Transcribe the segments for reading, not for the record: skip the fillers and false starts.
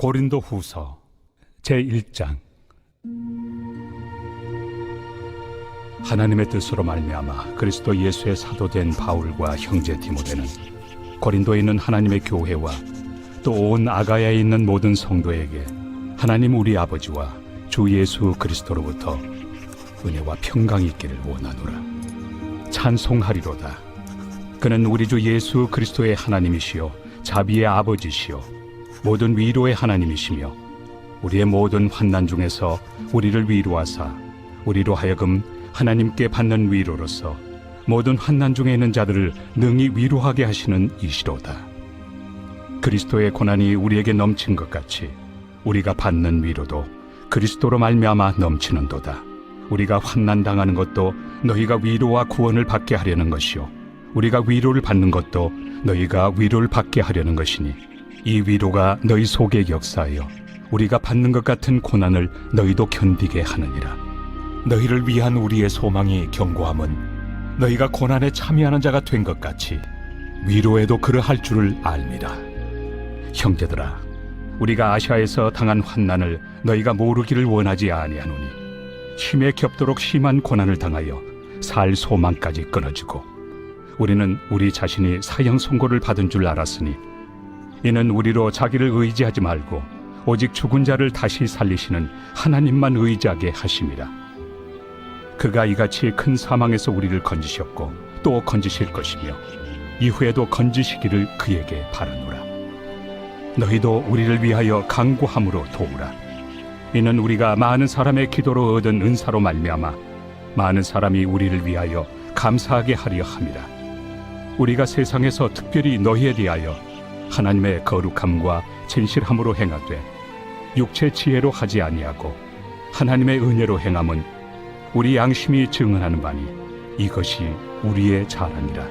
고린도후서 제1장. 하나님의 뜻으로 말미암아 그리스도 예수의 사도된 바울과 형제 디모데는 고린도에 있는 하나님의 교회와 또 온 아가야에 있는 모든 성도에게 하나님 우리 아버지와 주 예수 그리스도로부터 은혜와 평강이 있기를 원하노라. 찬송하리로다. 그는 우리 주 예수 그리스도의 하나님이시요 자비의 아버지시요 모든 위로의 하나님이시며 우리의 모든 환난 중에서 우리를 위로하사 우리로 하여금 하나님께 받는 위로로서 모든 환난 중에 있는 자들을 능히 위로하게 하시는 이시로다. 그리스도의 고난이 우리에게 넘친 것 같이 우리가 받는 위로도 그리스도로 말미암아 넘치는도다. 우리가 환난 당하는 것도 너희가 위로와 구원을 받게 하려는 것이요 우리가 위로를 받는 것도 너희가 위로를 받게 하려는 것이니 이 위로가 너희 속에 역사하여 우리가 받는 것 같은 고난을 너희도 견디게 하느니라. 너희를 위한 우리의 소망이 견고함은 너희가 고난에 참여하는 자가 된 것 같이 위로에도 그러할 줄을 알미라. 형제들아, 우리가 아시아에서 당한 환난을 너희가 모르기를 원하지 아니하노니 힘에 겹도록 심한 고난을 당하여 살 소망까지 끊어지고 우리는 우리 자신이 사형 선고를 받은 줄 알았으니 이는 우리로 자기를 의지하지 말고 오직 죽은 자를 다시 살리시는 하나님만 의지하게 하심이라. 그가 이같이 큰 사망에서 우리를 건지셨고 또 건지실 것이며 이후에도 건지시기를 그에게 바라노라. 너희도 우리를 위하여 간구함으로 도우라. 이는 우리가 많은 사람의 기도로 얻은 은사로 말미암아 많은 사람이 우리를 위하여 감사하게 하려 함이라. 우리가 세상에서 특별히 너희에 대하여 하나님의 거룩함과 진실함으로 행하되 육체 지혜로 하지 아니하고 하나님의 은혜로 행함은 우리 양심이 증언하는 바니 이것이 우리의 자랑이라.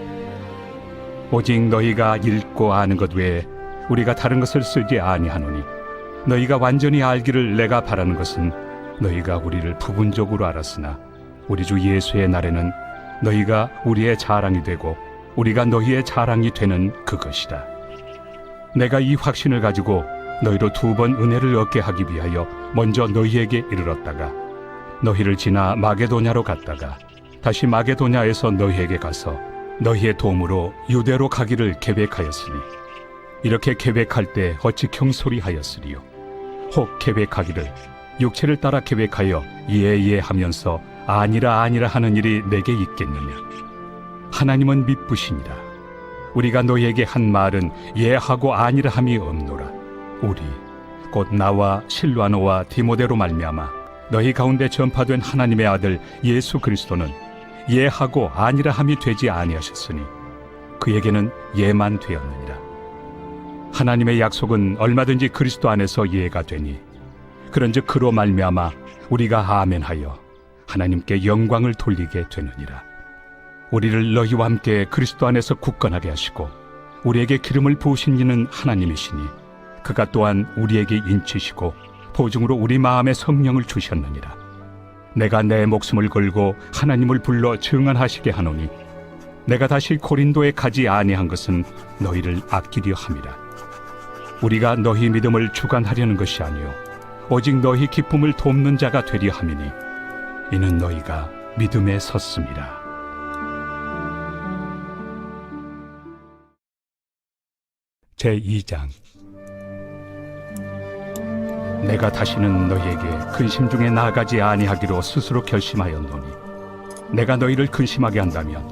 오직 너희가 읽고 아는 것 외에 우리가 다른 것을 쓰지 아니하노니 너희가 완전히 알기를 내가 바라는 것은 너희가 우리를 부분적으로 알았으나 우리 주 예수의 날에는 너희가 우리의 자랑이 되고 우리가 너희의 자랑이 되는 그것이다. 내가 이 확신을 가지고 너희로 2번 은혜를 얻게 하기 위하여 먼저 너희에게 이르렀다가 너희를 지나 마게도냐로 갔다가 다시 마게도냐에서 너희에게 가서 너희의 도움으로 유대로 가기를 계획하였으니 이렇게 계획할 때 어찌 경솔이하였으리요. 혹 계획하기를 육체를 따라 계획하여 예예 하면서 아니라 아니라 하는 일이 내게 있겠느냐. 하나님은 미쁘시니라. 우리가 너희에게 한 말은 예하고 아니라 함이 없노라. 우리 곧 나와 실루아노와 디모데로 말미암아 너희 가운데 전파된 하나님의 아들 예수 그리스도는 예하고 아니라 함이 되지 아니하셨으니 그에게는 예만 되었느니라. 하나님의 약속은 얼마든지 그리스도 안에서 예가 되니 그런즉 그로 말미암아 우리가 아멘하여 하나님께 영광을 돌리게 되느니라. 우리를 너희와 함께 그리스도 안에서 굳건하게 하시고 우리에게 기름을 부으신 이는 하나님이시니 그가 또한 우리에게 인치시고 보증으로 우리 마음에 성령을 주셨느니라. 내가 내 목숨을 걸고 하나님을 불러 증언하시게 하노니 내가 다시 고린도에 가지 아니한 것은 너희를 아끼려 함이라. 우리가 너희 믿음을 주관하려는 것이 아니요 오직 너희 기쁨을 돕는 자가 되려 함이니 이는 너희가 믿음에 섰음이라. 제2장. 내가 다시는 너희에게 근심 중에 나아가지 아니하기로 스스로 결심하였노니 내가 너희를 근심하게 한다면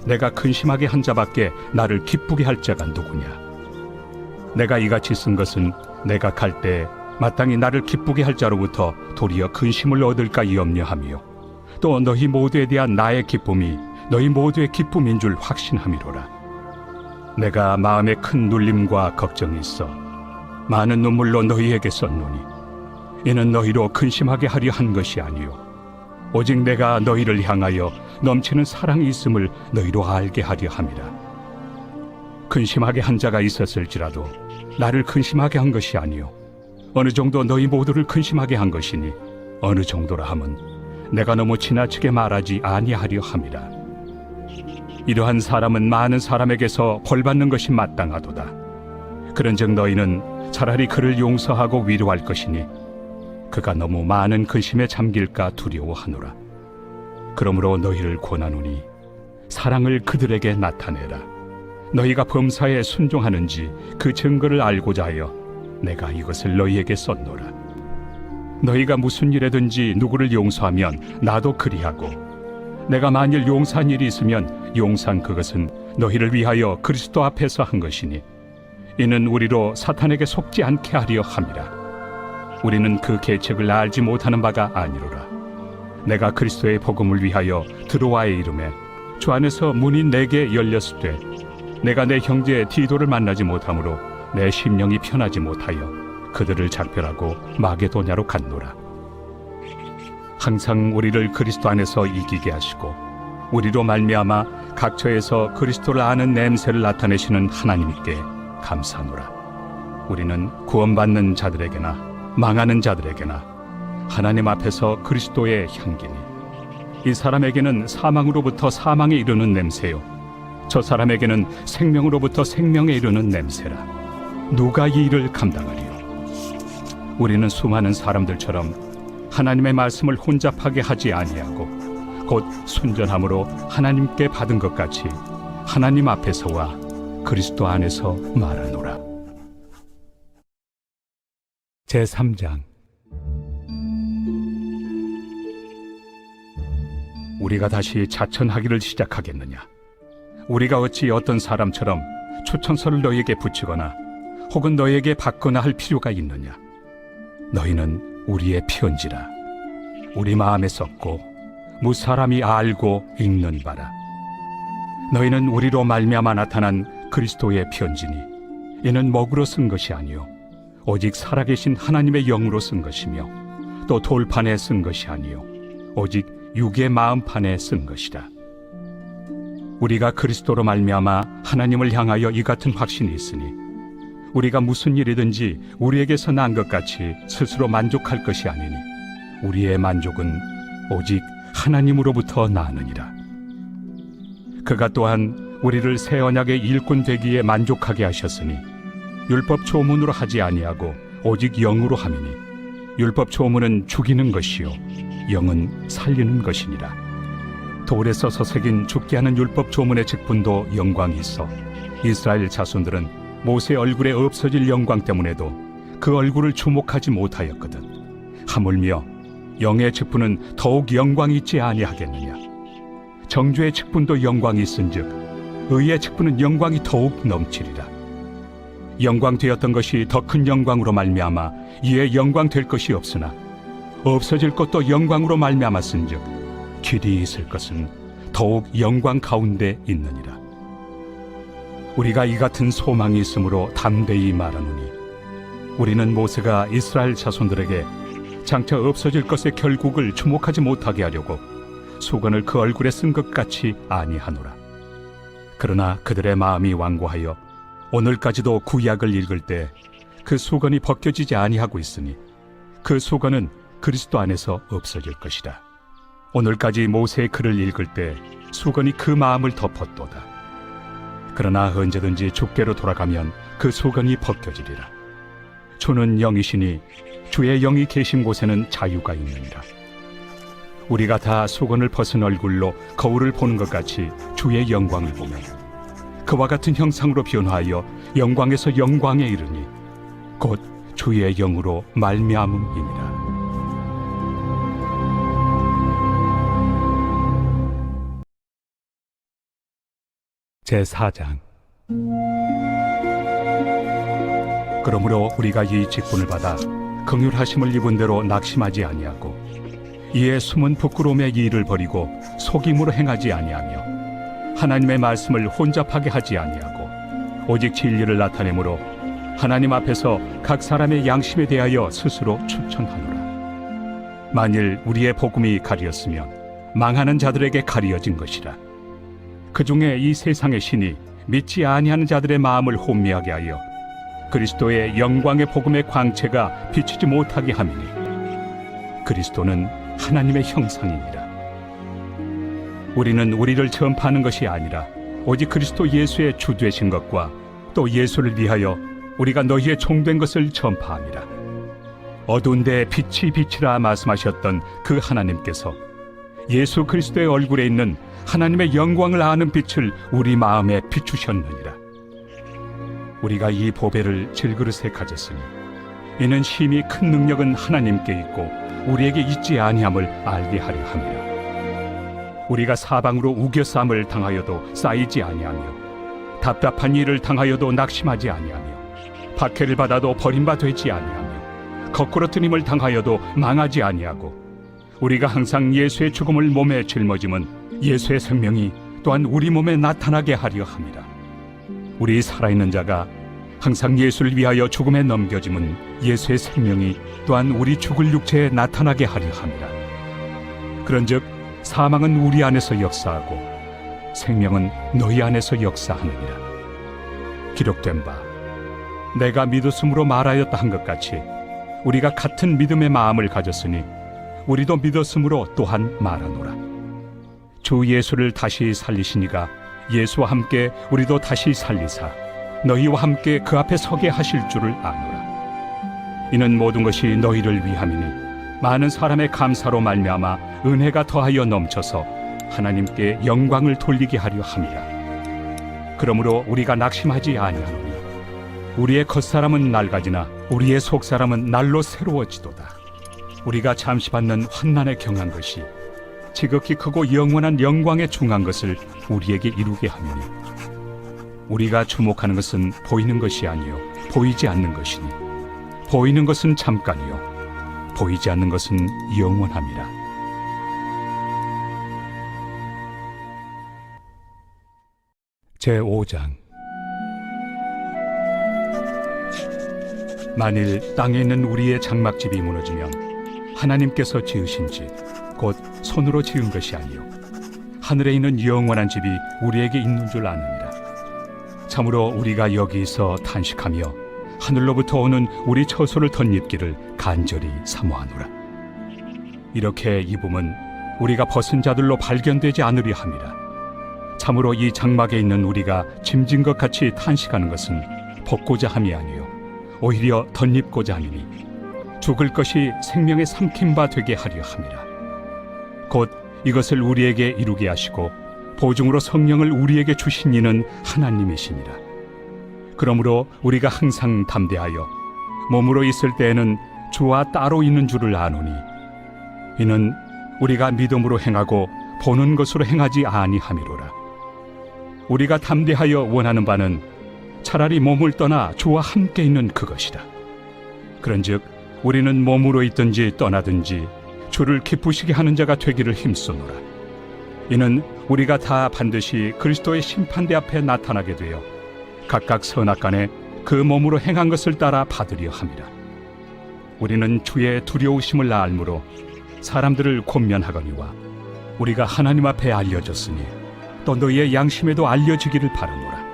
내가 근심하게 한 자밖에 나를 기쁘게 할 자가 누구냐. 내가 이같이 쓴 것은 내가 갈 때 마땅히 나를 기쁘게 할 자로부터 도리어 근심을 얻을까 염려하며 또 너희 모두에 대한 나의 기쁨이 너희 모두의 기쁨인 줄 확신함이로라. 내가 마음에 큰 눌림과 걱정이 있어 많은 눈물로 너희에게 썼노니 이는 너희로 근심하게 하려 한 것이 아니요 오직 내가 너희를 향하여 넘치는 사랑이 있음을 너희로 알게 하려 함이라. 근심하게 한 자가 있었을지라도 나를 근심하게 한 것이 아니요 어느 정도 너희 모두를 근심하게 한 것이니 어느 정도라 함은 내가 너무 지나치게 말하지 아니하려 함이라. 이러한 사람은 많은 사람에게서 벌받는 것이 마땅하도다. 그런즉 너희는 차라리 그를 용서하고 위로할 것이니 그가 너무 많은 근심에 잠길까 두려워하노라. 그러므로 너희를 권하노니 사랑을 그들에게 나타내라. 너희가 범사에 순종하는지 그 증거를 알고자 하여 내가 이것을 너희에게 썼노라. 너희가 무슨 일에든지 누구를 용서하면 나도 그리하고, 내가 만일 용서한 일이 있으면 용서한 그것은 너희를 위하여 그리스도 앞에서 한 것이니 이는 우리로 사탄에게 속지 않게 하려 함이라. 우리는 그 계책을 알지 못하는 바가 아니로라. 내가 그리스도의 복음을 위하여 드로아에 이름에 주 안에서 문이 내게 열렸으되 내가 내 형제 디도를 만나지 못하므로 내 심령이 편하지 못하여 그들을 작별하고 마게도냐로 갔노라. 항상 우리를 그리스도 안에서 이기게 하시고 우리로 말미암아 각처에서 그리스도를 아는 냄새를 나타내시는 하나님께 감사하노라. 우리는 구원받는 자들에게나 망하는 자들에게나 하나님 앞에서 그리스도의 향기니 이 사람에게는 사망으로부터 사망에 이르는 냄새요 저 사람에게는 생명으로부터 생명에 이르는 냄새라. 누가 이 일을 감당하리요? 우리는 수많은 사람들처럼 하나님의 말씀을 혼잡하게 하지 아니하고 곧 순전함으로 하나님께 받은 것 같이 하나님 앞에서와 그리스도 안에서 말하노라. 제3장. 우리가 다시 자천하기를 시작하겠느냐? 우리가 어찌 어떤 사람처럼 추천서를 너희에게 붙이거나 혹은 너희에게 받거나 할 필요가 있느냐? 너희는 우리의 편지라. 우리 마음에 썼고 무사람이 알고 읽는 바라. 너희는 우리로 말미암아 나타난 그리스도의 편지니 이는 먹으로 쓴 것이 아니요 오직 살아계신 하나님의 영으로 쓴 것이며 또 돌판에 쓴 것이 아니요 오직 육의 마음판에 쓴 것이라. 우리가 그리스도로 말미암아 하나님을 향하여 이 같은 확신이 있으니 우리가 무슨 일이든지 우리에게서 난 것 같이 스스로 만족할 것이 아니니 우리의 만족은 오직 하나님으로부터 나느니라. 그가 또한 우리를 새 언약의 일꾼 되기에 만족하게 하셨으니 율법 조문으로 하지 아니하고 오직 영으로 함이니 율법 조문은 죽이는 것이요 영은 살리는 것이니라. 돌에 써서 새긴 죽게 하는 율법 조문의 직분도 영광이 있어 이스라엘 자손들은 모세 얼굴에 없어질 영광 때문에도 그 얼굴을 주목하지 못하였거든. 하물며 영의 직분은 더욱 영광이 있지 아니하겠느냐? 정죄의 직분도 영광이 있은즉 의의 직분은 영광이 더욱 넘치리라. 영광 되었던 것이 더 큰 영광으로 말미암아 이에 영광 될 것이 없으나 없어질 것도 영광으로 말미암았은즉 길이 있을 것은 더욱 영광 가운데 있느니라. 우리가 이 같은 소망이 있으므로 담대히 말하노니 우리는 모세가 이스라엘 자손들에게 장차 없어질 것의 결국을 주목하지 못하게 하려고 수건을 그 얼굴에 쓴 것 같이 아니하노라. 그러나 그들의 마음이 완고하여 오늘까지도 구약을 읽을 때 그 수건이 벗겨지지 아니하고 있으니 그 수건은 그리스도 안에서 없어질 것이라. 오늘까지 모세의 글을 읽을 때 수건이 그 마음을 덮었도다. 그러나 언제든지 주께로 돌아가면 그 수건이 벗겨지리라. 주는 영이시니 주의 영이 계신 곳에는 자유가 있느니라. 우리가 다 수건을 벗은 얼굴로 거울을 보는 것 같이 주의 영광을 보며 그와 같은 형상으로 변화하여 영광에서 영광에 이르니 곧 주의 영으로 말미암음이니라. 제4장. 그러므로 우리가 이 직분을 받아 긍휼하심을 입은 대로 낙심하지 아니하고 이에 숨은 부끄러움의 일을 버리고 속임으로 행하지 아니하며 하나님의 말씀을 혼잡하게 하지 아니하고 오직 진리를 나타내므로 하나님 앞에서 각 사람의 양심에 대하여 스스로 추천하노라. 만일 우리의 복음이 가리었으면 망하는 자들에게 가리어진 것이라. 그 중에 이 세상의 신이 믿지 아니하는 자들의 마음을 혼미하게 하여 그리스도의 영광의 복음의 광채가 비치지 못하게 함이니 그리스도는 하나님의 형상이니라. 우리는 우리를 전파하는 것이 아니라 오직 그리스도 예수의 주 되신 것과 또 예수를 위하여 우리가 너희의 종된 것을 전파함이라. 어두운 데 빛이 비치라 말씀하셨던 그 하나님께서 예수 그리스도의 얼굴에 있는 하나님의 영광을 아는 빛을 우리 마음에 비추셨느니라. 우리가 이 보배를 질그릇에 가졌으니 이는 심히 큰 능력은 하나님께 있고 우리에게 있지 아니함을 알게 하려 함이라. 우리가 사방으로 우겨쌈을 당하여도 쌓이지 아니하며 답답한 일을 당하여도 낙심하지 아니하며 박해를 받아도 버림바 되지 아니하며 거꾸로 뜨임을 당하여도 망하지 아니하고 우리가 항상 예수의 죽음을 몸에 짊어짐은 예수의 생명이 또한 우리 몸에 나타나게 하려 함이라. 우리 살아있는 자가 항상 예수를 위하여 죽음에 넘겨짐은 예수의 생명이 또한 우리 죽을 육체에 나타나게 하려 함이라. 그런즉 사망은 우리 안에서 역사하고 생명은 너희 안에서 역사하느니라. 기록된 바 내가 믿었으므로 말하였다 한 것 같이 우리가 같은 믿음의 마음을 가졌으니 우리도 믿었으므로 또한 말하노라. 주 예수를 다시 살리시니가 예수와 함께 우리도 다시 살리사 너희와 함께 그 앞에 서게 하실 줄을 아노라. 이는 모든 것이 너희를 위함이니 많은 사람의 감사로 말미암아 은혜가 더하여 넘쳐서 하나님께 영광을 돌리게 하려 함이라. 그러므로 우리가 낙심하지 아니하노니 우리의 겉사람은 낡아지나 우리의 속사람은 날로 새로워지도다. 우리가 잠시 받는 환난에 경한 것이 지극히 크고 영원한 영광에 중한 것을 우리에게 이루게 하느니 우리가 주목하는 것은 보이는 것이 아니요 보이지 않는 것이니 보이는 것은 잠깐이요 보이지 않는 것은 영원함이라. 제5장. 만일 땅에 있는 우리의 장막집이 무너지면 하나님께서 지으신 집 곧 손으로 지은 것이 아니요 하늘에 있는 영원한 집이 우리에게 있는 줄 아느니라. 참으로 우리가 여기서 탄식하며 하늘로부터 오는 우리 처소를 덧입기를 간절히 사모하노라. 이렇게 입음은 우리가 벗은 자들로 발견되지 않으려 함이라. 참으로 이 장막에 있는 우리가 짐진 것 같이 탄식하는 것은 벗고자 함이 아니요 오히려 덧입고자 함이니 죽을 것이 생명의 삼킨 바 되게 하려 함이라. 곧 이것을 우리에게 이루게 하시고 보증으로 성령을 우리에게 주신 이는 하나님이시니라. 그러므로 우리가 항상 담대하여 몸으로 있을 때에는 주와 따로 있는 줄을 아노니 이는 우리가 믿음으로 행하고 보는 것으로 행하지 아니함이로라. 우리가 담대하여 원하는 바는 차라리 몸을 떠나 주와 함께 있는 그것이라. 그런즉 우리는 몸으로 있든지 떠나든지 주를 기쁘시게 하는 자가 되기를 힘쓰노라. 이는 우리가 다 반드시 그리스도의 심판대 앞에 나타나게 되어 각각 선악간에 그 몸으로 행한 것을 따라 받으려 함이라. 우리는 주의 두려우심을 알므로 사람들을 권면하거니와 우리가 하나님 앞에 알려졌으니 또 너희의 양심에도 알려지기를 바라노라.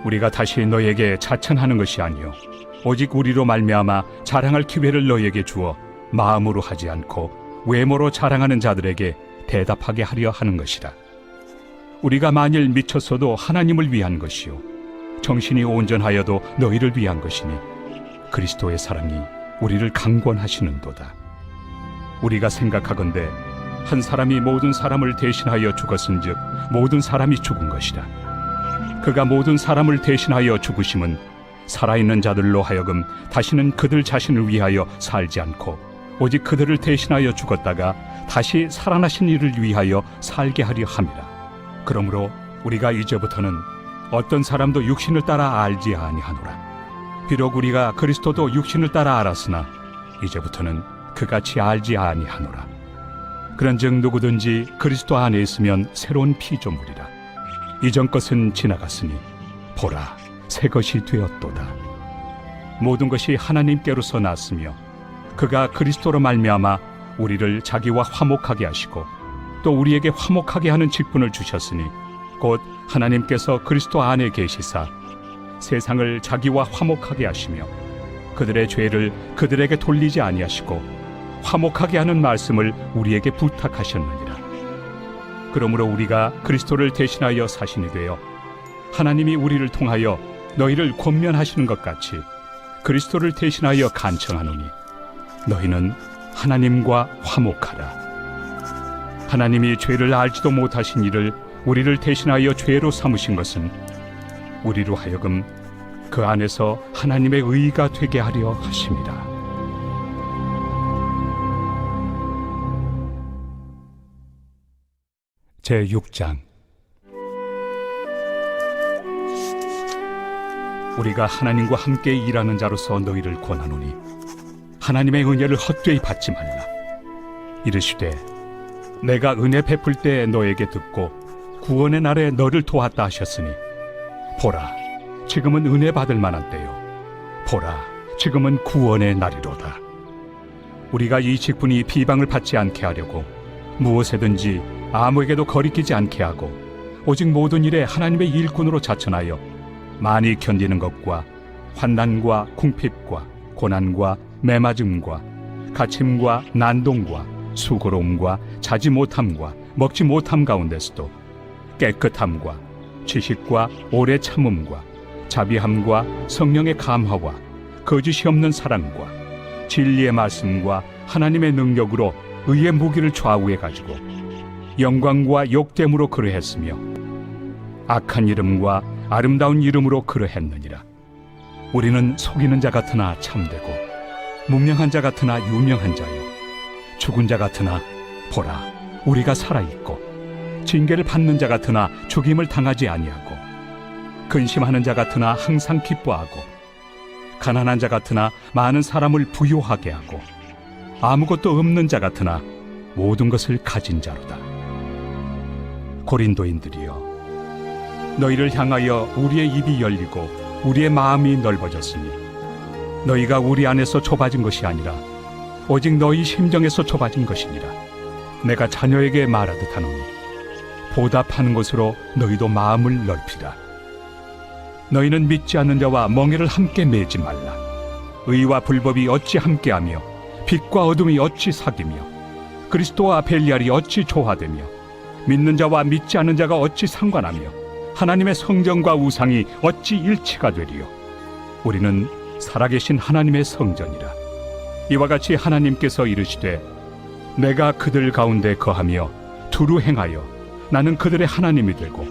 우리가 다시 너희에게 자천하는 것이 아니요 오직 우리로 말미암아 자랑할 기회를 너희에게 주어 마음으로 하지 않고 외모로 자랑하는 자들에게 대답하게 하려 하는 것이라. 우리가 만일 미쳤어도 하나님을 위한 것이요 정신이 온전하여도 너희를 위한 것이니 그리스도의 사랑이 우리를 강권하시는도다. 우리가 생각하건대 한 사람이 모든 사람을 대신하여 죽었은즉 모든 사람이 죽은 것이라. 그가 모든 사람을 대신하여 죽으심은 살아있는 자들로 하여금 다시는 그들 자신을 위하여 살지 않고 오직 그들을 대신하여 죽었다가 다시 살아나신 이를 위하여 살게 하려 함이라. 그러므로 우리가 이제부터는 어떤 사람도 육신을 따라 알지 아니하노라. 비록 우리가 그리스도도 육신을 따라 알았으나 이제부터는 그같이 알지 아니하노라. 그런즉 누구든지 그리스도 안에 있으면 새로운 피조물이라. 이전 것은 지나갔으니 보라 새 것이 되었도다. 모든 것이 하나님께로서 났으며 그가 그리스도로 말미암아 우리를 자기와 화목하게 하시고 또 우리에게 화목하게 하는 직분을 주셨으니 곧 하나님께서 그리스도 안에 계시사 세상을 자기와 화목하게 하시며 그들의 죄를 그들에게 돌리지 아니하시고 화목하게 하는 말씀을 우리에게 부탁하셨느니라. 그러므로 우리가 그리스도를 대신하여 사신이 되어 하나님이 우리를 통하여 너희를 권면하시는 것 같이 그리스도를 대신하여 간청하노니 너희는 하나님과 화목하라. 하나님이 죄를 알지도 못하신 이를 우리를 대신하여 죄로 삼으신 것은 우리로 하여금 그 안에서 하나님의 의가 되게 하려 하심이라. 제6장. 우리가 하나님과 함께 일하는 자로서 너희를 권하노니 하나님의 은혜를 헛되이 받지 말라. 이르시되 내가 은혜 베풀 때 너에게 듣고 구원의 날에 너를 도왔다 하셨으니 보라, 지금은 은혜 받을 만한 때요, 보라, 지금은 구원의 날이로다. 우리가 이 직분이 비방을 받지 않게 하려고 무엇에든지 아무에게도 거리끼지 않게 하고 오직 모든 일에 하나님의 일꾼으로 자천하여 많이 견디는 것과 환난과 궁핍과 고난과 매맞음과 갇힘과 난동과 수고로움과 자지 못함과 먹지 못함 가운데서도 깨끗함과 지식과 오래 참음과 자비함과 성령의 감화와 거짓이 없는 사랑과 진리의 말씀과 하나님의 능력으로 의의 무기를 좌우해 가지고 영광과 욕됨으로 그러했으며 악한 이름과 아름다운 이름으로 그러했느니라. 우리는 속이는 자 같으나 참되고 문명한 자 같으나 유명한 자요, 죽은 자 같으나 보라, 우리가 살아있고 징계를 받는 자 같으나 죽임을 당하지 아니하고 근심하는 자 같으나 항상 기뻐하고 가난한 자 같으나 많은 사람을 부요하게 하고 아무것도 없는 자 같으나 모든 것을 가진 자로다. 고린도인들이여, 너희를 향하여 우리의 입이 열리고 우리의 마음이 넓어졌으니 너희가 우리 안에서 좁아진 것이 아니라 오직 너희 심정에서 좁아진 것이니라. 내가 자녀에게 말하듯 하노니 보답하는 것으로 너희도 마음을 넓히라. 너희는 믿지 않는 자와 멍에를 함께 매지 말라. 의와 불법이 어찌 함께하며 빛과 어둠이 어찌 사귀며 그리스도와 벨리알이 어찌 조화되며 믿는 자와 믿지 않는 자가 어찌 상관하며 하나님의 성전과 우상이 어찌 일치가 되리요. 우리는 살아계신 하나님의 성전이라. 이와 같이 하나님께서 이르시되 내가 그들 가운데 거하며 두루 행하여 나는 그들의 하나님이 되고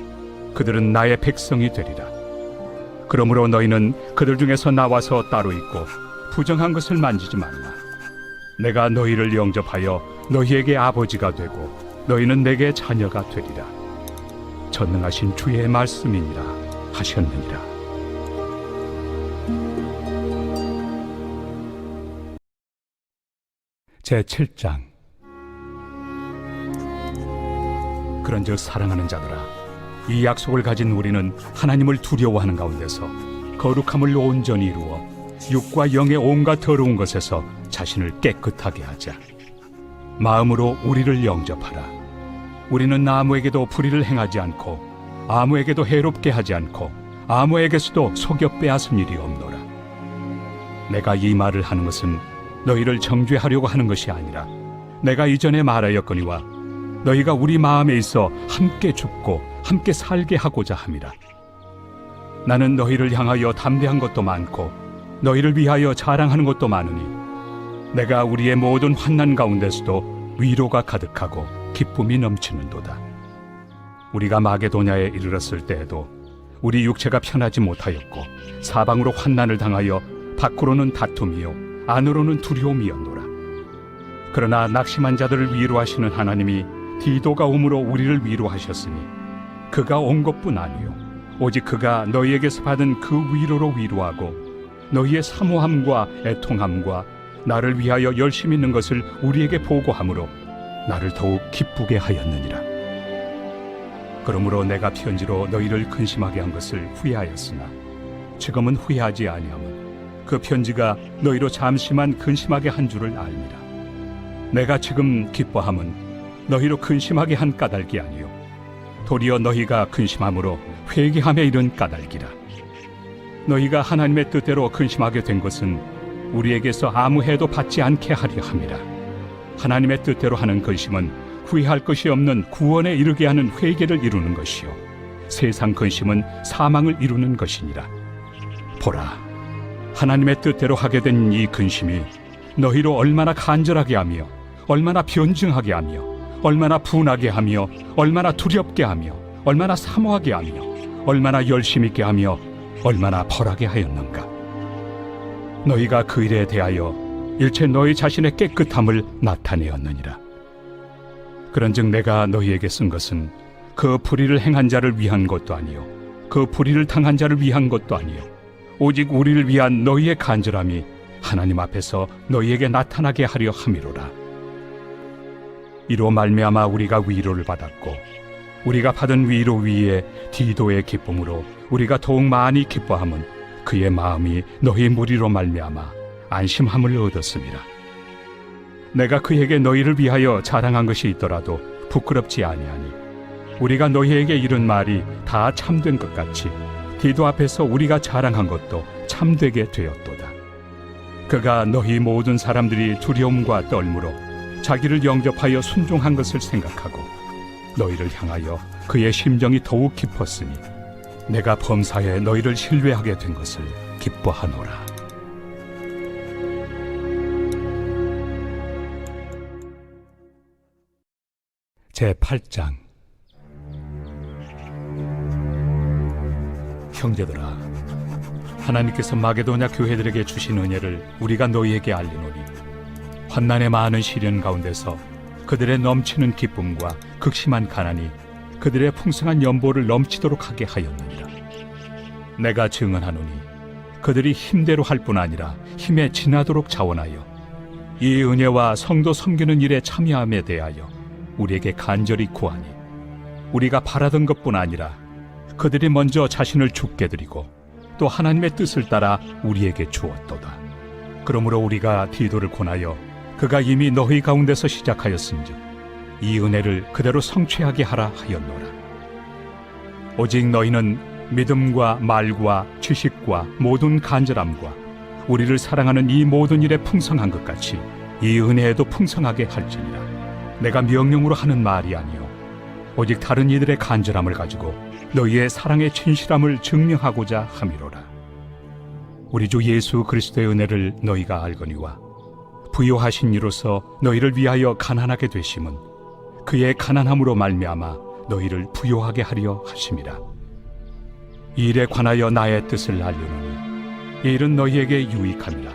그들은 나의 백성이 되리라. 그러므로 너희는 그들 중에서 나와서 따로 있고 부정한 것을 만지지 말라. 내가 너희를 영접하여 너희에게 아버지가 되고 너희는 내게 자녀가 되리라. 전능하신 주의 말씀이니라 하셨느니라. 제7장. 그런즉 사랑하는 자들아, 이 약속을 가진 우리는 하나님을 두려워하는 가운데서 거룩함을 온전히 이루어 육과 영의 온갖 더러운 것에서 자신을 깨끗하게 하자. 마음으로 우리를 영접하라. 우리는 아무에게도 불의를 행하지 않고 아무에게도 해롭게 하지 않고 아무에게서도 속여 빼앗은 일이 없노라. 내가 이 말을 하는 것은 너희를 정죄하려고 하는 것이 아니라 내가 이전에 말하였거니와 너희가 우리 마음에 있어 함께 죽고 함께 살게 하고자 함이라. 나는 너희를 향하여 담대한 것도 많고 너희를 위하여 자랑하는 것도 많으니 내가 우리의 모든 환난 가운데서도 위로가 가득하고 기쁨이 넘치는도다. 우리가 마게도냐에 이르렀을 때에도 우리 육체가 편하지 못하였고 사방으로 환난을 당하여 밖으로는 다툼이요 안으로는 두려움이었노라. 그러나 낙심한 자들을 위로하시는 하나님이 디도가 오므로 우리를 위로하셨으니 그가 온 것뿐 아니요 오직 그가 너희에게서 받은 그 위로로 위로하고 너희의 사모함과 애통함과 나를 위하여 열심히 있는 것을 우리에게 보고함으로 나를 더욱 기쁘게 하였느니라. 그러므로 내가 편지로 너희를 근심하게 한 것을 후회하였으나 지금은 후회하지 아니함은 그 편지가 너희로 잠시만 근심하게 한 줄을 알미라. 내가 지금 기뻐함은 너희로 근심하게 한 까닭이 아니요 도리어 너희가 근심함으로 회개함에 이른 까닭이라. 너희가 하나님의 뜻대로 근심하게 된 것은 우리에게서 아무 해도 받지 않게 하려 함이라. 하나님의 뜻대로 하는 근심은 후회할 것이 없는 구원에 이르게 하는 회개를 이루는 것이요 세상 근심은 사망을 이루는 것이니라. 보라, 하나님의 뜻대로 하게 된 이 근심이 너희로 얼마나 간절하게 하며 얼마나 변증하게 하며 얼마나 분하게 하며 얼마나 두렵게 하며 얼마나 사모하게 하며 얼마나 열심 있게 하며 얼마나 벌하게 하였는가. 너희가 그 일에 대하여 일체 너희 자신의 깨끗함을 나타내었느니라. 그런즉 내가 너희에게 쓴 것은 그 불의를 행한 자를 위한 것도 아니요 그 불의를 당한 자를 위한 것도 아니요 오직 우리를 위한 너희의 간절함이 하나님 앞에서 너희에게 나타나게 하려 함이로라. 이로 말미암아 우리가 위로를 받았고 우리가 받은 위로 위에 디도의 기쁨으로 우리가 더욱 많이 기뻐함은 그의 마음이 너희 무리로 말미암아 안심함을 얻었습니다. 내가 그에게 너희를 위하여 자랑한 것이 있더라도 부끄럽지 아니하니 우리가 너희에게 이른 말이 다 참된 것 같이 디도 앞에서 우리가 자랑한 것도 참되게 되었도다. 그가 너희 모든 사람들이 두려움과 떨므로 자기를 영접하여 순종한 것을 생각하고 너희를 향하여 그의 심정이 더욱 깊었으니 내가 범사에 너희를 신뢰하게 된 것을 기뻐하노라. 제8장. 형제들아, 하나님께서 마게도냐 교회들에게 주신 은혜를 우리가 너희에게 알리노니 환난의 많은 시련 가운데서 그들의 넘치는 기쁨과 극심한 가난이 그들의 풍성한 연보를 넘치도록 하게 하였느니라. 내가 증언하노니 그들이 힘대로 할 뿐 아니라 힘에 지나도록 자원하여 이 은혜와 성도 섬기는 일에 참여함에 대하여 우리에게 간절히 구하니 우리가 바라던 것뿐 아니라 그들이 먼저 자신을 죽게 드리고 또 하나님의 뜻을 따라 우리에게 주었도다. 그러므로 우리가 디도를 권하여 그가 이미 너희 가운데서 시작하였은즉 이 은혜를 그대로 성취하게 하라 하였노라. 오직 너희는 믿음과 말과 지식과 모든 간절함과 우리를 사랑하는 이 모든 일에 풍성한 것 같이 이 은혜에도 풍성하게 할지니라. 내가 명령으로 하는 말이 아니요 오직 다른 이들의 간절함을 가지고 너희의 사랑의 진실함을 증명하고자 함이로라. 우리 주 예수 그리스도의 은혜를 너희가 알거니와 부요하신 이로서 너희를 위하여 가난하게 되심은 그의 가난함으로 말미암아 너희를 부요하게 하려 하심이라. 이 일에 관하여 나의 뜻을 알려노니 이 일은 너희에게 유익함이라.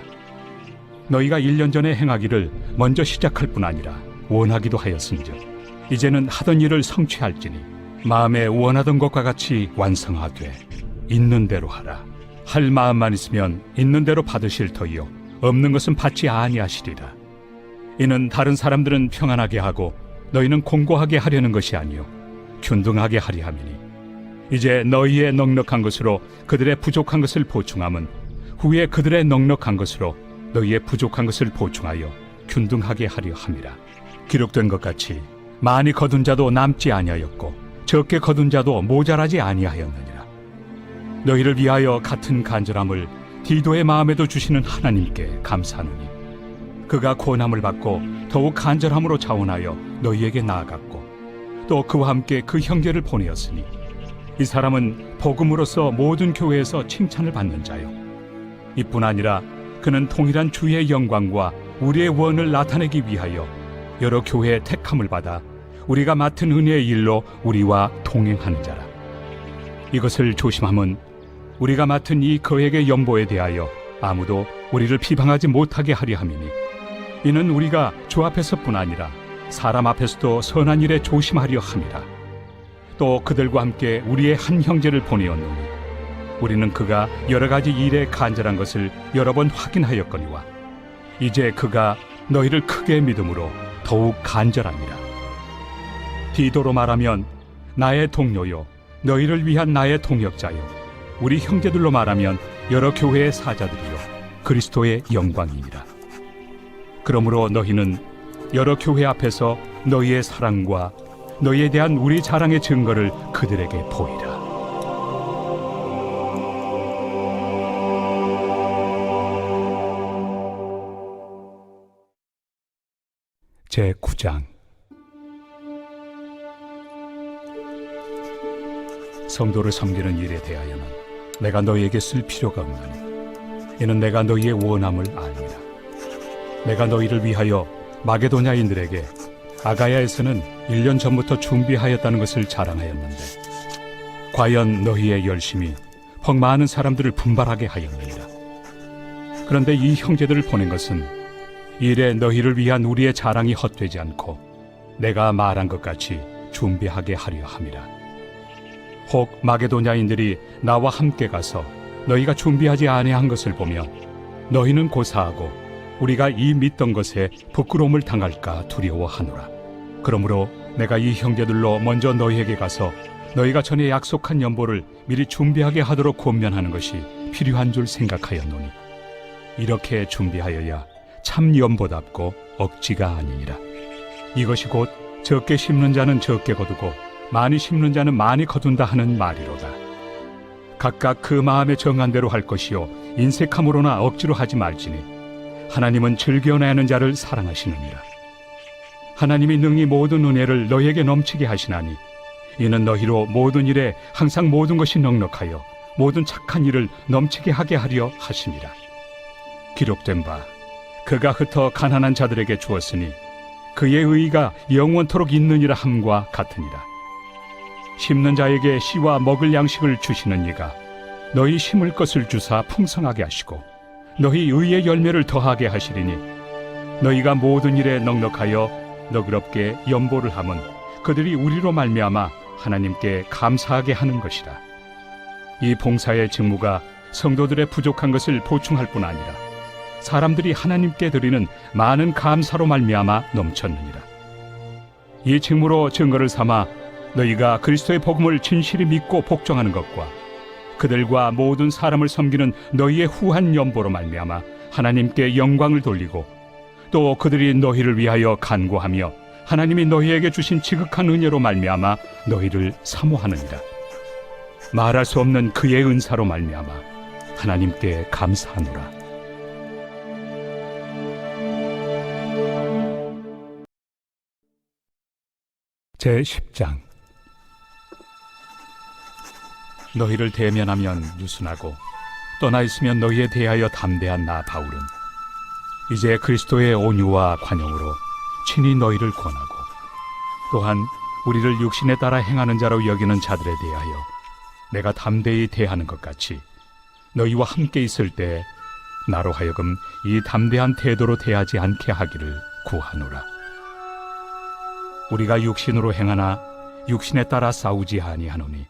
너희가 1년 전에 행하기를 먼저 시작할 뿐 아니라 원하기도 하였은즉 이제는 하던 일을 성취할지니 마음에 원하던 것과 같이 완성하되 있는 대로 하라. 할 마음만 있으면 있는 대로 받으실 터이요 없는 것은 받지 아니하시리라. 이는 다른 사람들은 평안하게 하고 너희는 공고하게 하려는 것이 아니요 균등하게 하려 함이니 이제 너희의 넉넉한 것으로 그들의 부족한 것을 보충함은 후에 그들의 넉넉한 것으로 너희의 부족한 것을 보충하여 균등하게 하려 함이라. 기록된 것 같이 많이 거둔 자도 남지 아니하였고 적게 거둔 자도 모자라지 아니하였느니라. 너희를 위하여 같은 간절함을 디도의 마음에도 주시는 하나님께 감사하노니 그가 권함을 받고 더욱 간절함으로 자원하여 너희에게 나아갔고 또 그와 함께 그 형제를 보내었으니 이 사람은 복음으로서 모든 교회에서 칭찬을 받는 자요 이뿐 아니라 그는 동일한 주의 영광과 우리의 원을 나타내기 위하여 여러 교회의 택함을 받아 우리가 맡은 은혜의 일로 우리와 동행하는 자라. 이것을 조심함은 우리가 맡은 이 거액의 연보에 대하여 아무도 우리를 비방하지 못하게 하려 함이니 이는 우리가 주 앞에서뿐 아니라 사람 앞에서도 선한 일에 조심하려 함이라. 또 그들과 함께 우리의 한 형제를 보내었노니 우리는 그가 여러 가지 일에 간절한 것을 여러 번 확인하였거니와 이제 그가 너희를 크게 믿음으로 더욱 간절합니다. 디도로 말하면 나의 동료요 너희를 위한 나의 동역자요 우리 형제들로 말하면 여러 교회의 사자들이요 그리스도의 영광이니라. 그러므로 너희는 여러 교회 앞에서 너희의 사랑과 너희에 대한 우리 자랑의 증거를 그들에게 보이라. 제9장. 성도를 섬기는 일에 대하여는 내가 너희에게 쓸 필요가 없나니 이는 내가 너희의 원함을 알미라. 내가 너희를 위하여 마게도냐인들에게 아가야에서는 1년 전부터 준비하였다는 것을 자랑하였는데 과연 너희의 열심이 퍽 많은 사람들을 분발하게 하였느니라. 그런데 이 형제들을 보낸 것은 이래 너희를 위한 우리의 자랑이 헛되지 않고 내가 말한 것 같이 준비하게 하려 함이라. 혹 마게도냐인들이 나와 함께 가서 너희가 준비하지 아니한 것을 보며 너희는 고사하고 우리가 이 믿던 것에 부끄러움을 당할까 두려워하노라. 그러므로 내가 이 형제들로 먼저 너희에게 가서 너희가 전에 약속한 연보를 미리 준비하게 하도록 권면하는 것이 필요한 줄 생각하였노니 이렇게 준비하여야 참 연보답고 억지가 아니니라. 이것이 곧 적게 심는 자는 적게 거두고 많이 심는 자는 많이 거둔다 하는 말이로다. 각각 그 마음에 정한 대로 할 것이요 인색함으로나 억지로 하지 말지니 하나님은 즐겨내 하는 자를 사랑하시느니라. 하나님이 능히 모든 은혜를 너희에게 넘치게 하시나니 이는 너희로 모든 일에 항상 모든 것이 넉넉하여 모든 착한 일을 넘치게 하게 하려 하심이라. 기록된 바 그가 흩어 가난한 자들에게 주었으니 그의 의의가 영원토록 있느니라 함과 같으니라. 심는 자에게 씨와 먹을 양식을 주시는 이가 너희 심을 것을 주사 풍성하게 하시고 너희 의의 열매를 더하게 하시리니 너희가 모든 일에 넉넉하여 너그럽게 연보를 함은 그들이 우리로 말미암아 하나님께 감사하게 하는 것이라. 이 봉사의 직무가 성도들의 부족한 것을 보충할 뿐 아니라 사람들이 하나님께 드리는 많은 감사로 말미암아 넘쳤느니라. 이 직무로 증거를 삼아 너희가 그리스도의 복음을 진실히 믿고 복종하는 것과 그들과 모든 사람을 섬기는 너희의 후한 연보로 말미암아 하나님께 영광을 돌리고 또 그들이 너희를 위하여 간구하며 하나님이 너희에게 주신 지극한 은혜로 말미암아 너희를 사모하느니라. 말할 수 없는 그의 은사로 말미암아 하나님께 감사하노라. 제10장. 너희를 대면하면 유순하고 떠나 있으면 너희에 대하여 담대한 나 바울은 이제 그리스도의 온유와 관용으로 친히 너희를 권하고 또한 우리를 육신에 따라 행하는 자로 여기는 자들에 대하여 내가 담대히 대하는 것 같이 너희와 함께 있을 때 나로 하여금 이 담대한 태도로 대하지 않게 하기를 구하노라. 우리가 육신으로 행하나 육신에 따라 싸우지 아니하노니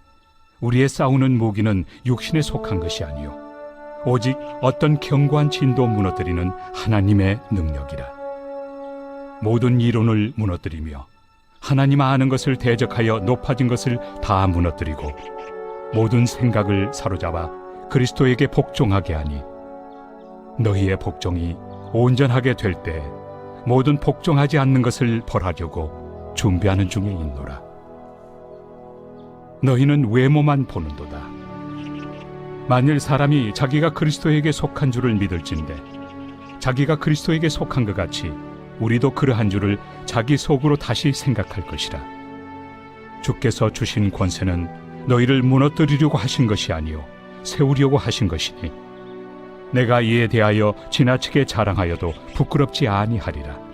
우리의 싸우는 무기는 육신에 속한 것이 아니요 오직 어떤 견고한 진도 무너뜨리는 하나님의 능력이라. 모든 이론을 무너뜨리며 하나님 아는 것을 대적하여 높아진 것을 다 무너뜨리고 모든 생각을 사로잡아 그리스도에게 복종하게 하니 너희의 복종이 온전하게 될 때 모든 복종하지 않는 것을 벌하려고 준비하는 중에 있노라. 너희는 외모만 보는도다. 만일 사람이 자기가 그리스도에게 속한 줄을 믿을진대 자기가 그리스도에게 속한 것 같이 우리도 그러한 줄을 자기 속으로 다시 생각할 것이라. 주께서 주신 권세는 너희를 무너뜨리려고 하신 것이 아니요 세우려고 하신 것이니 내가 이에 대하여 지나치게 자랑하여도 부끄럽지 아니하리라.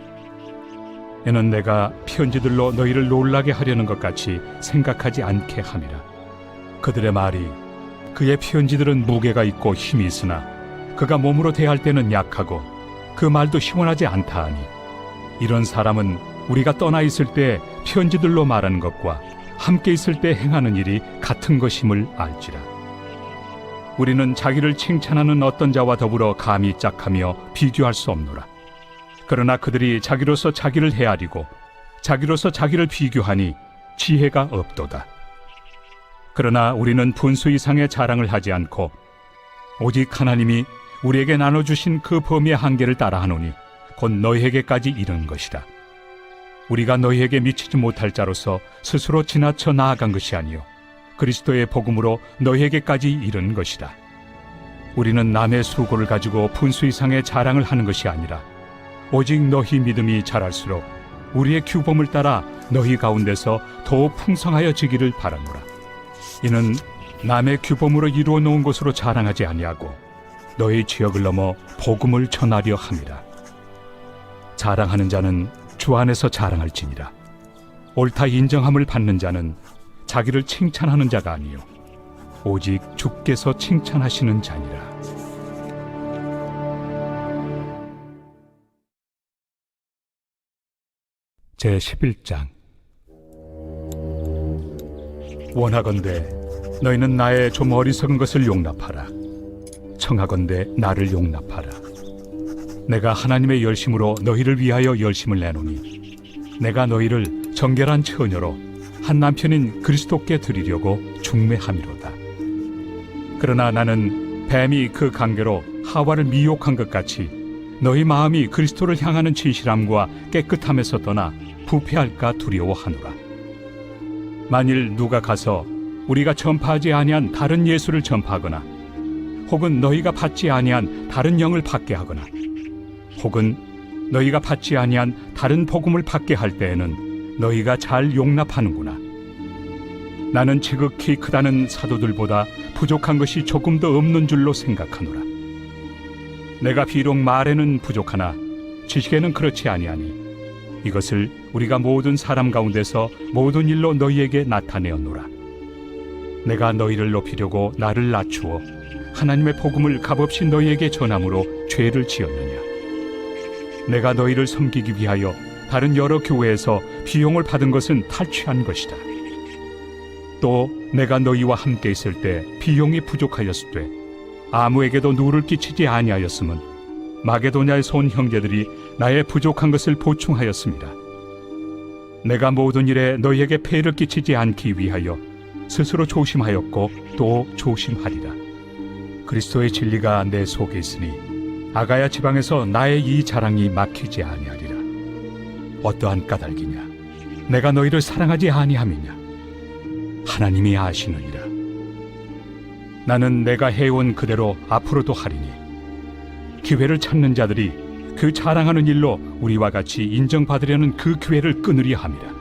이는 내가 편지들로 너희를 놀라게 하려는 것 같이 생각하지 않게 함이라. 그들의 말이 그의 편지들은 무게가 있고 힘이 있으나 그가 몸으로 대할 때는 약하고 그 말도 시원하지 않다 하니 이런 사람은 우리가 떠나 있을 때 편지들로 말하는 것과 함께 있을 때 행하는 일이 같은 것임을 알지라. 우리는 자기를 칭찬하는 어떤 자와 더불어 감히 짝하며 비교할 수 없노라. 그러나 그들이 자기로서 자기를 헤아리고 자기로서 자기를 비교하니 지혜가 없도다. 그러나 우리는 분수 이상의 자랑을 하지 않고 오직 하나님이 우리에게 나눠주신 그 범위의 한계를 따라하노니 곧 너희에게까지 이른 것이라. 우리가 너희에게 미치지 못할 자로서 스스로 지나쳐 나아간 것이 아니요 그리스도의 복음으로 너희에게까지 이른 것이라. 우리는 남의 수고를 가지고 분수 이상의 자랑을 하는 것이 아니라 오직 너희 믿음이 자랄수록 우리의 규범을 따라 너희 가운데서 더욱 풍성하여지기를 바라노라. 이는 남의 규범으로 이루어 놓은 것으로 자랑하지 아니하고 너희 지역을 넘어 복음을 전하려 함이라. 자랑하는 자는 주 안에서 자랑할지니라. 옳다 인정함을 받는 자는 자기를 칭찬하는 자가 아니요 오직 주께서 칭찬하시는 자니라. 제11장. 원하건대 너희는 나의 좀 어리석은 것을 용납하라. 청하건대 나를 용납하라. 내가 하나님의 열심으로 너희를 위하여 열심을 내노니 내가 너희를 정결한 처녀로 한 남편인 그리스도께 드리려고 중매함이로다. 그러나 나는 뱀이 그 관계로 하와를 미혹한 것 같이 너희 마음이 그리스도를 향하는 진실함과 깨끗함에서 떠나 부패할까 두려워하노라. 만일 누가 가서 우리가 전파하지 아니한 다른 예수를 전파하거나 혹은 너희가 받지 아니한 다른 영을 받게 하거나 혹은 너희가 받지 아니한 다른 복음을 받게 할 때에는 너희가 잘 용납하는구나. 나는 지극히 크다는 사도들보다 부족한 것이 조금 더 없는 줄로 생각하노라. 내가 비록 말에는 부족하나 지식에는 그렇지 아니하니 이것을 우리가 모든 사람 가운데서 모든 일로 너희에게 나타내었노라. 내가 너희를 높이려고 나를 낮추어 하나님의 복음을 값없이 너희에게 전함으로 죄를 지었느냐? 내가 너희를 섬기기 위하여 다른 여러 교회에서 비용을 받은 것은 탈취한 것이다. 또 내가 너희와 함께 있을 때 비용이 부족하였을 때 아무에게도 누를 끼치지 아니하였음은 마게도냐에서 온 형제들이 나의 부족한 것을 보충하였습니다. 내가 모든 일에 너희에게 폐를 끼치지 않기 위하여 스스로 조심하였고 또 조심하리라. 그리스도의 진리가 내 속에 있으니 아가야 지방에서 나의 이 자랑이 막히지 아니하리라. 어떠한 까닭이냐? 내가 너희를 사랑하지 아니함이냐? 하나님이 아시느니라. 나는 내가 해온 그대로 앞으로도 하리니 기회를 찾는 자들이 그 자랑하는 일로 우리와 같이 인정받으려는 그 기회를 끊으려 함이라.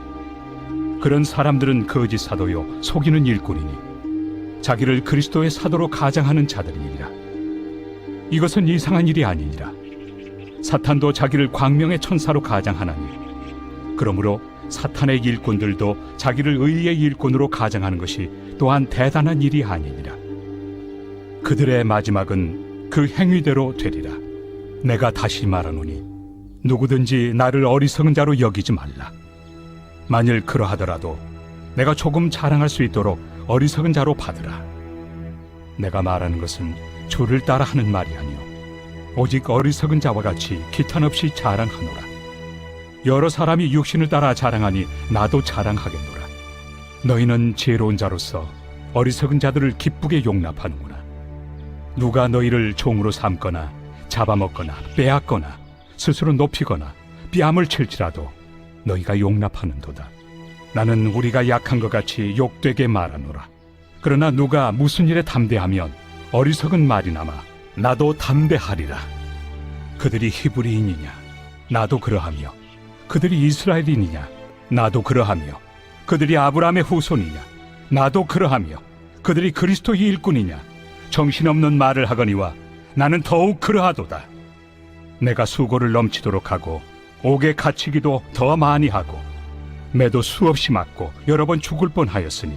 그런 사람들은 거짓 사도요 속이는 일꾼이니 자기를 그리스도의 사도로 가장하는 자들이니라. 이것은 이상한 일이 아니니라. 사탄도 자기를 광명의 천사로 가장하나니 그러므로 사탄의 일꾼들도 자기를 의의 일꾼으로 가장하는 것이 또한 대단한 일이 아니니라. 그들의 마지막은 그 행위대로 되리라. 내가 다시 말하노니 누구든지 나를 어리석은 자로 여기지 말라. 만일 그러하더라도 내가 조금 자랑할 수 있도록 어리석은 자로 받으라. 내가 말하는 것은 주를 따라 하는 말이 아니요 오직 어리석은 자와 같이 기탄 없이 자랑하노라. 여러 사람이 육신을 따라 자랑하니 나도 자랑하겠노라. 너희는 지혜로운 자로서 어리석은 자들을 기쁘게 용납하는구나. 누가 너희를 종으로 삼거나 잡아먹거나 빼앗거나 스스로 높이거나 뺨을 칠지라도 너희가 용납하는도다. 나는 우리가 약한 것 같이 욕되게 말하노라. 그러나 누가 무슨 일에 담대하면 어리석은 말이나마 나도 담대하리라. 그들이 히브리인이냐? 나도 그러하며 그들이 이스라엘인이냐? 나도 그러하며 그들이 아브라함의 후손이냐? 나도 그러하며 그들이 그리스도의 일꾼이냐? 정신없는 말을 하거니와 나는 더욱 그러하도다. 내가 수고를 넘치도록 하고 옥에 갇히기도 더 많이 하고 매도 수없이 맞고 여러 번 죽을 뻔하였으니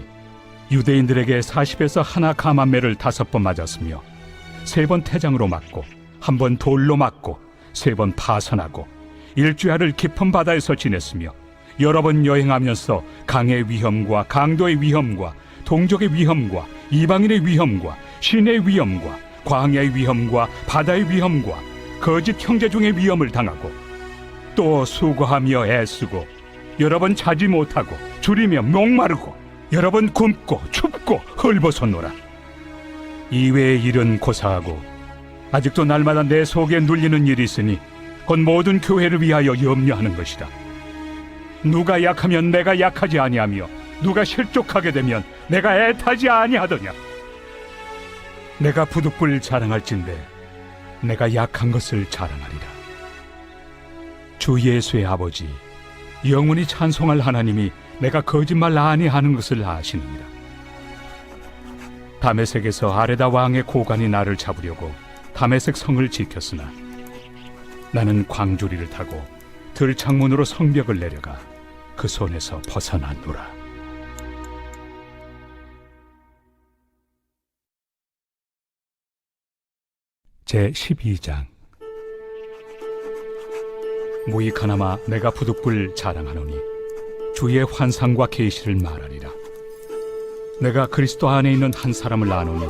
유대인들에게 40에서 하나 감한매를 5번 맞았으며 3번 태장으로 맞고 1번 돌로 맞고 3번 파선하고 일주야를 깊은 바다에서 지냈으며 여러 번 여행하면서 강의 위험과 강도의 위험과 동족의 위험과 이방인의 위험과 신의 위험과 광야의 위험과 바다의 위험과 거짓 형제 중의 위험을 당하고 또 수고하며 애쓰고 여러 번 자지 못하고 줄이며 목마르고 여러 번 굶고 춥고 헐벗었노라. 이외의 일은 고사하고 아직도 날마다 내 속에 눌리는 일이 있으니 곧 모든 교회를 위하여 염려하는 것이다. 누가 약하면 내가 약하지 아니하며 누가 실족하게 되면 내가 애타지 아니하더냐. 내가 부득불 자랑할진대 내가 약한 것을 자랑하리라. 주 예수의 아버지 영원히 찬송할 하나님이 내가 거짓말 아니하는 것을 아시느니라. 다메섹에서 아레다 왕의 고관이 나를 잡으려고 다메섹 성을 지켰으나 나는 광주리를 타고 들창문으로 성벽을 내려가 그 손에서 벗어났노라. 제12장. 무익하나마 내가 부득불 자랑하노니 주의 환상과 계시를 말하리라. 내가 그리스도 안에 있는 한 사람을 아노니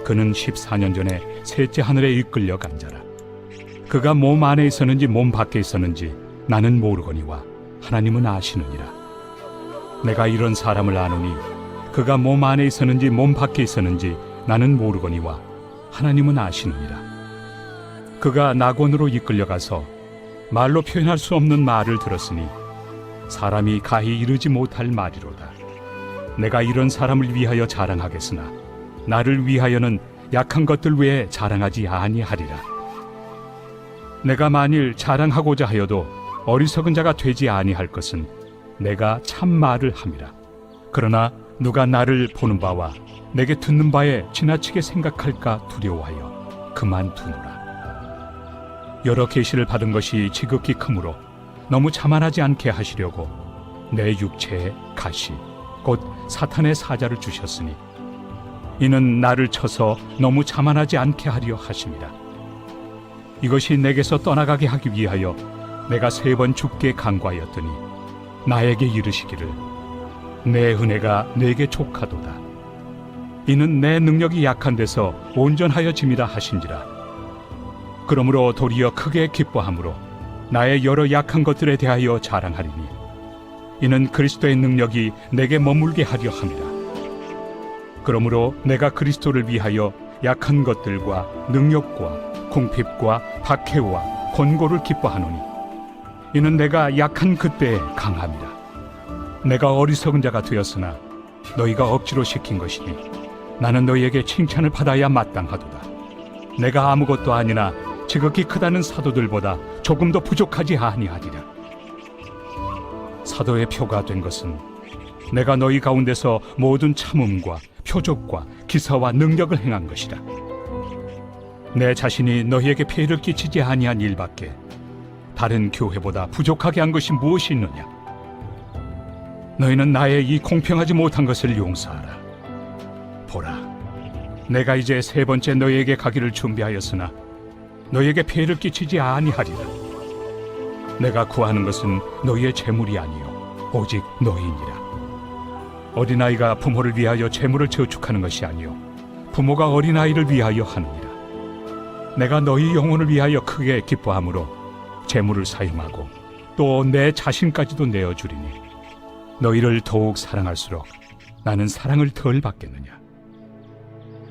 그는 14년 전에 셋째 하늘에 이끌려 간 자라. 그가 몸 안에 있었는지 몸 밖에 있었는지 나는 모르거니와 하나님은 아시느니라. 내가 이런 사람을 아노니 그가 몸 안에 있었는지 몸 밖에 있었는지 나는 모르거니와 하나님은 아시느니라. 그가 낙원으로 이끌려가서 말로 표현할 수 없는 말을 들었으니 사람이 가히 이르지 못할 말이로다. 내가 이런 사람을 위하여 자랑하겠으나 나를 위하여는 약한 것들 외에 자랑하지 아니하리라. 내가 만일 자랑하고자 하여도 어리석은 자가 되지 아니할 것은 내가 참 말을 함이라. 그러나 누가 나를 보는 바와 내게 듣는 바에 지나치게 생각할까 두려워하여 그만두노라. 여러 계시를 받은 것이 지극히 크므로 너무 자만하지 않게 하시려고 내 육체에 가시 곧 사탄의 사자를 주셨으니 이는 나를 쳐서 너무 자만하지 않게 하려 하심이라. 이것이 내게서 떠나가게 하기 위하여 내가 3번 주께 간구하였더니 나에게 이르시기를 내 은혜가 내게 족하도다. 이는 내 능력이 약한 데서 온전하여짐이라 하신지라. 그러므로 도리어 크게 기뻐함으로 나의 여러 약한 것들에 대하여 자랑하리니 이는 그리스도의 능력이 내게 머물게 하려 함이라. 그러므로 내가 그리스도를 위하여 약한 것들과 능력과 궁핍과 박해와 권고를 기뻐하노니 이는 내가 약한 그때에 강함이라. 내가 어리석은 자가 되었으나 너희가 억지로 시킨 것이니 나는 너희에게 칭찬을 받아야 마땅하도다. 내가 아무것도 아니나 지극히 크다는 사도들보다 조금 더 부족하지 아니하리라. 사도의 표가 된 것은 내가 너희 가운데서 모든 참음과 표적과 기사와 능력을 행한 것이라. 내 자신이 너희에게 피해를 끼치지 아니한 일밖에 다른 교회보다 부족하게 한 것이 무엇이 있느냐? 너희는 나의 이 공평하지 못한 것을 용서하라. 보라, 내가 이제 3번째 너희에게 가기를 준비하였으나 너희에게 피해를 끼치지 아니하리라. 내가 구하는 것은 너희의 재물이 아니요 오직 너희니라. 어린아이가 부모를 위하여 재물을 저축하는 것이 아니요 부모가 어린아이를 위하여 하느니라. 내가 너희 영혼을 위하여 크게 기뻐함으로 재물을 사용하고 또 내 자신까지도 내어주리니 너희를 더욱 사랑할수록 나는 사랑을 덜 받겠느냐.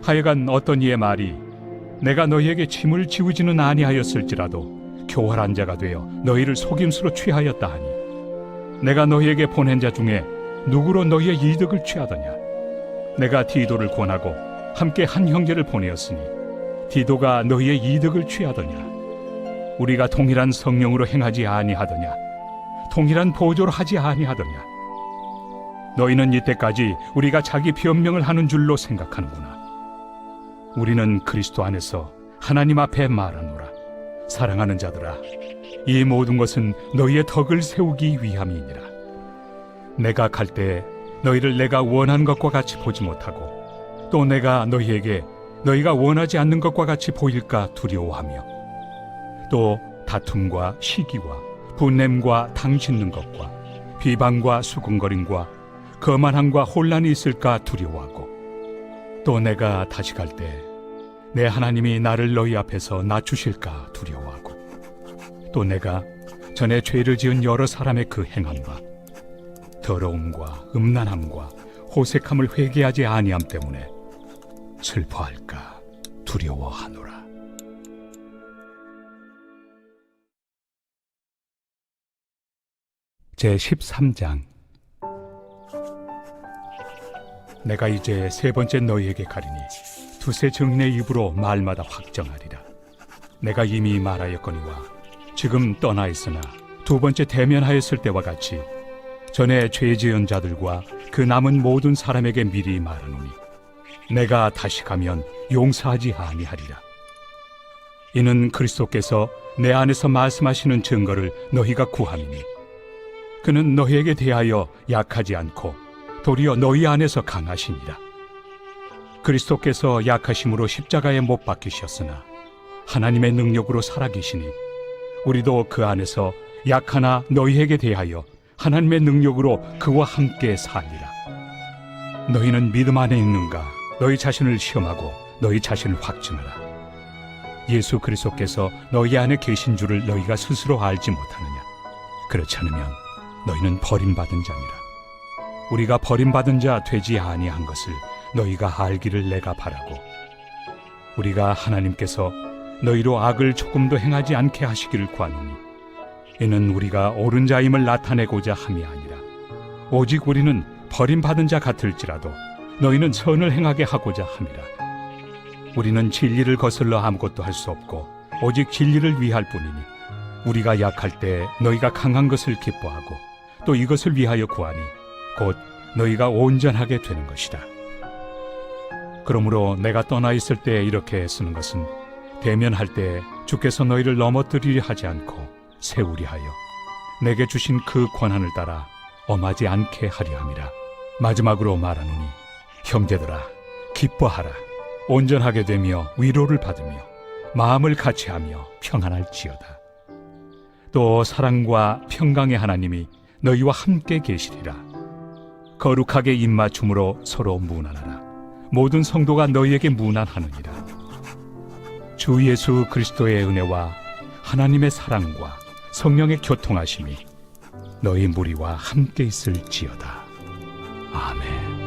하여간 어떤 이의 말이 내가 너희에게 짐을 지우지는 아니하였을지라도 교활한 자가 되어 너희를 속임수로 취하였다 하니 내가 너희에게 보낸 자 중에 누구로 너희의 이득을 취하더냐. 내가 디도를 권하고 함께 한 형제를 보내었으니 디도가 너희의 이득을 취하더냐. 우리가 동일한 성령으로 행하지 아니하더냐. 동일한 보조로 하지 아니하더냐. 너희는 이때까지 우리가 자기 변명을 하는 줄로 생각하는구나. 우리는 그리스도 안에서 하나님 앞에 말하노라. 사랑하는 자들아, 이 모든 것은 너희의 덕을 세우기 위함이니라. 내가 갈 때 너희를 내가 원하는 것과 같이 보지 못하고 또 내가 너희에게 너희가 원하지 않는 것과 같이 보일까 두려워하며 또 다툼과 시기와 분냄과 당짓는 것과 비방과 수군거림과 거만함과 혼란이 있을까 두려워하고 또 내가 다시 갈 때 내 하나님이 나를 너희 앞에서 낮추실까 두려워하고 또 내가 전에 죄를 지은 여러 사람의 그 행함과 더러움과 음란함과 호색함을 회개하지 아니함 때문에 슬퍼할까 두려워하노라. 제13장. 내가 이제 3번째 너희에게 가리니 두세 증인의 입으로 말마다 확정하리라. 내가 이미 말하였거니와 지금 떠나 있으나 2번째 대면하였을 때와 같이 전에 죄 지은 자들과 그 남은 모든 사람에게 미리 말하노니 내가 다시 가면 용서하지 아니하리라. 이는 그리스도께서 내 안에서 말씀하시는 증거를 너희가 구함이니 그는 너희에게 대하여 약하지 않고 도리어 너희 안에서 강하시니라. 그리스도께서 약하심으로 십자가에 못 박히셨으나 하나님의 능력으로 살아계시니 우리도 그 안에서 약하나 너희에게 대하여 하나님의 능력으로 그와 함께 살리라. 너희는 믿음 안에 있는가? 너희 자신을 시험하고 너희 자신을 확증하라. 예수 그리스도께서 너희 안에 계신 줄을 너희가 스스로 알지 못하느냐? 그렇지 않으면 너희는 버림받은 자니라. 우리가 버림받은 자 되지 아니한 것을 너희가 알기를 내가 바라고, 우리가 하나님께서 너희로 악을 조금도 행하지 않게 하시기를 구하노니 이는 우리가 옳은 자임을 나타내고자 함이 아니라 오직 우리는 버림받은 자 같을지라도 너희는 선을 행하게 하고자 함이라. 우리는 진리를 거슬러 아무것도 할 수 없고 오직 진리를 위할 뿐이니 우리가 약할 때 너희가 강한 것을 기뻐하고 또 이것을 위하여 구하니 곧 너희가 온전하게 되는 것이다. 그러므로 내가 떠나 있을 때 이렇게 쓰는 것은 대면할 때 주께서 너희를 넘어뜨리려 하지 않고 세우리 하여 내게 주신 그 권한을 따라 엄하지 않게 하려 함이라. 마지막으로 말하노니 형제들아, 기뻐하라. 온전하게 되며 위로를 받으며 마음을 같이하며 평안할지어다. 또 사랑과 평강의 하나님이 너희와 함께 계시리라. 거룩하게 입맞춤으로 서로 문안하라. 모든 성도가 너희에게 문안하느니라. 주 예수 그리스도의 은혜와 하나님의 사랑과 성령의 교통하심이 너희 무리와 함께 있을지어다. 아멘.